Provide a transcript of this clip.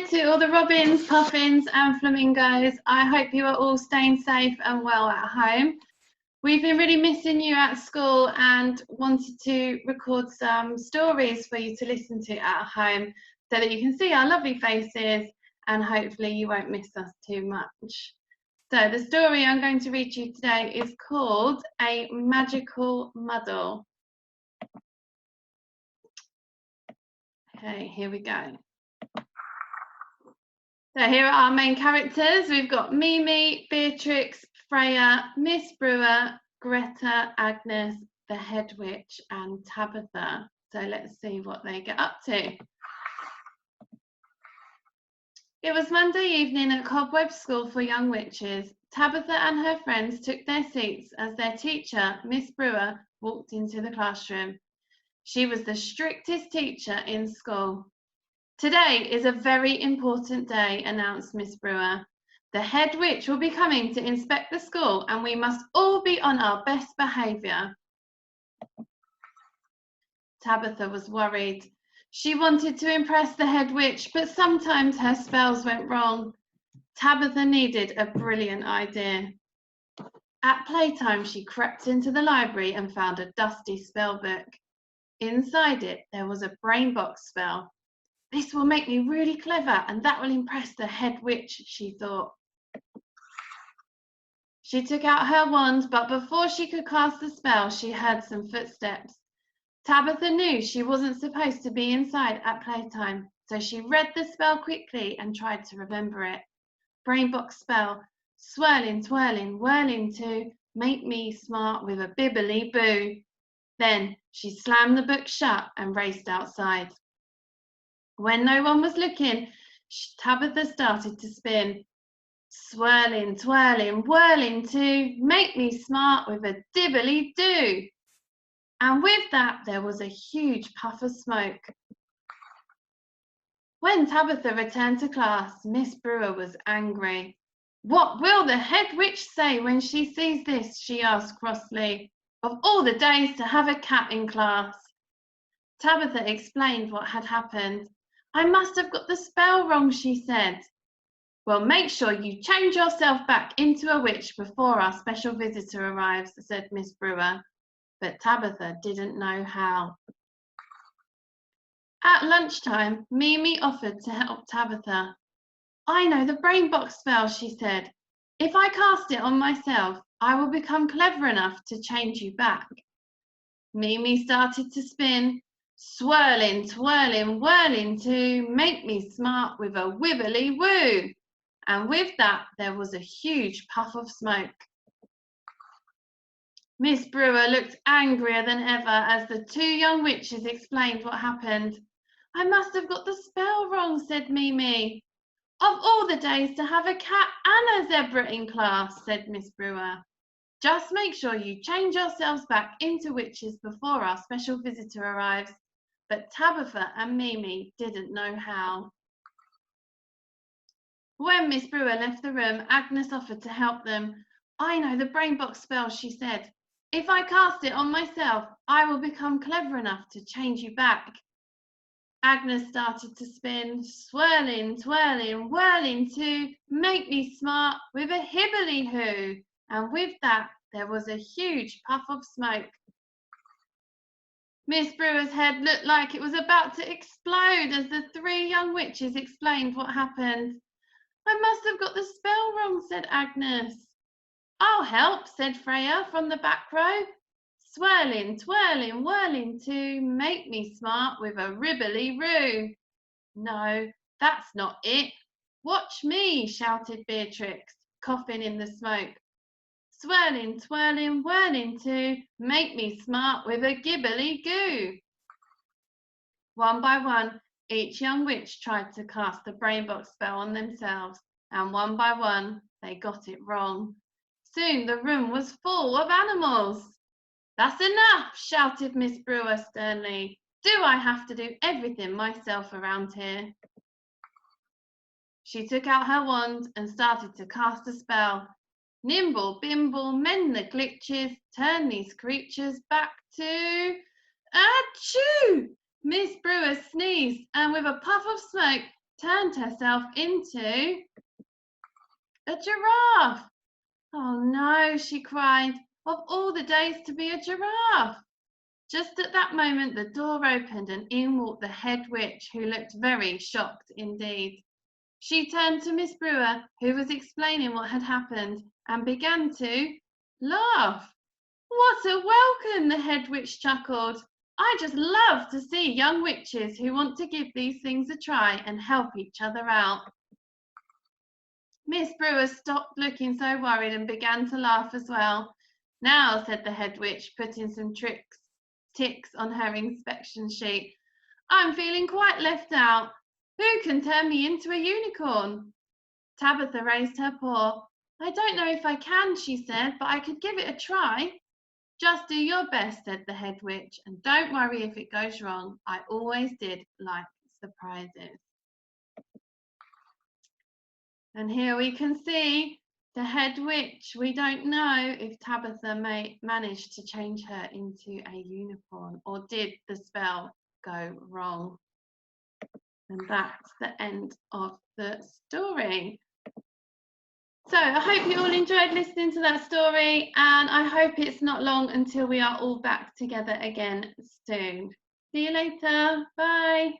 Hi to all the robins, puffins and flamingos. I hope you are all staying safe and well at home. We've been really missing you at school and wanted to record some stories for you to listen to at home so that you can see our lovely faces and hopefully you won't miss us too much. So the story I'm going to read to you today is called A Magical Muddle. Okay, here we go. So here are our main characters. We've got Mimi, Beatrix, Freya, Miss Brewer, Greta, Agnes, the Head Witch and Tabitha. So let's see what they get up to. It was Monday evening at Cobweb School for Young Witches. Tabitha and her friends took their seats as their teacher, Miss Brewer, walked into the classroom. She was the strictest teacher in school. Today is a very important day, announced Miss Brewer. The head witch will be coming to inspect the school and we must all be on our best behaviour. Tabitha was worried. She wanted to impress the head witch, but sometimes her spells went wrong. Tabitha needed a brilliant idea. At playtime, she crept into the library and found a dusty spell book. Inside it, there was a brain box spell. This will make me really clever and that will impress the head witch, she thought. She took out her wand, but before she could cast the spell, she heard some footsteps. Tabitha knew she wasn't supposed to be inside at playtime, so she read the spell quickly and tried to remember it. Brain box spell, swirling, twirling, whirling to make me smart with a bibbly boo. Then she slammed the book shut and raced outside. When no one was looking, Tabitha started to spin. Swirling, twirling, whirling to make me smart with a dibbly do. And with that, there was a huge puff of smoke. When Tabitha returned to class, Miss Brewer was angry. What will the head witch say when she sees this? She asked crossly. Of all the days to have a cat in class. Tabitha explained what had happened. I must have got the spell wrong, she said. Well, make sure you change yourself back into a witch before our special visitor arrives, said Miss Brewer. But Tabitha didn't know how. At lunchtime, Mimi offered to help Tabitha. I know the brain box spell, she said. If I cast it on myself, I will become clever enough to change you back. Mimi started to spin. Swirling, twirling, whirling to make me smart with a wibbly woo. And with that, there was a huge puff of smoke. Miss Brewer looked angrier than ever as the two young witches explained what happened. I must have got the spell wrong, said Mimi. Of all the days to have a cat and a zebra in class, said Miss Brewer. Just make sure you change yourselves back into witches before our special visitor arrives. But Tabitha and Mimi didn't know how. When Miss Brewer left the room, Agnes offered to help them. I know the brain box spell, she said. If I cast it on myself, I will become clever enough to change you back. Agnes started to spin, swirling, twirling, whirling to make me smart with a hibbly hoo. And with that, there was a huge puff of smoke. Miss Brewer's head looked like it was about to explode as the three young witches explained what happened. I must have got the spell wrong, said Agnes. I'll help, said Freya from the back row. Swirling, twirling, whirling to make me smart with a ribbly roo. No, that's not it. Watch me, shouted Beatrix, coughing in the smoke. Swirling, twirling, whirling to make me smart with a gibbly goo. One by one, each young witch tried to cast the brain box spell on themselves, and one by one, they got it wrong. Soon the room was full of animals. That's enough, shouted Miss Brewer sternly. Do I have to do everything myself around here? She took out her wand and started to cast a spell. Nimble, bimble, mend the glitches, turn these creatures back to... Achoo! Miss Brewer sneezed, and with a puff of smoke, turned herself into a giraffe. Oh no, she cried, of all the days to be a giraffe. Just at that moment, the door opened and in walked the head witch, who looked very shocked indeed. She turned to Miss Brewer, who was explaining what had happened, and began to laugh. What a welcome, the head witch chuckled. I just love to see young witches who want to give these things a try and help each other out. Miss Brewer stopped looking so worried and began to laugh as well. Now, said the head witch, putting some ticks on her inspection sheet, I'm feeling quite left out. Who can turn me into a unicorn? Tabitha raised her paw. I don't know if I can, she said, but I could give it a try. Just do your best, said the head witch, and don't worry if it goes wrong. I always did like surprises. And here we can see the head witch. We don't know if Tabitha managed to change her into a unicorn, or did the spell go wrong? And that's the end of the story. So I hope you all enjoyed listening to that story, and I hope it's not long until we are all back together again soon. See you later. Bye.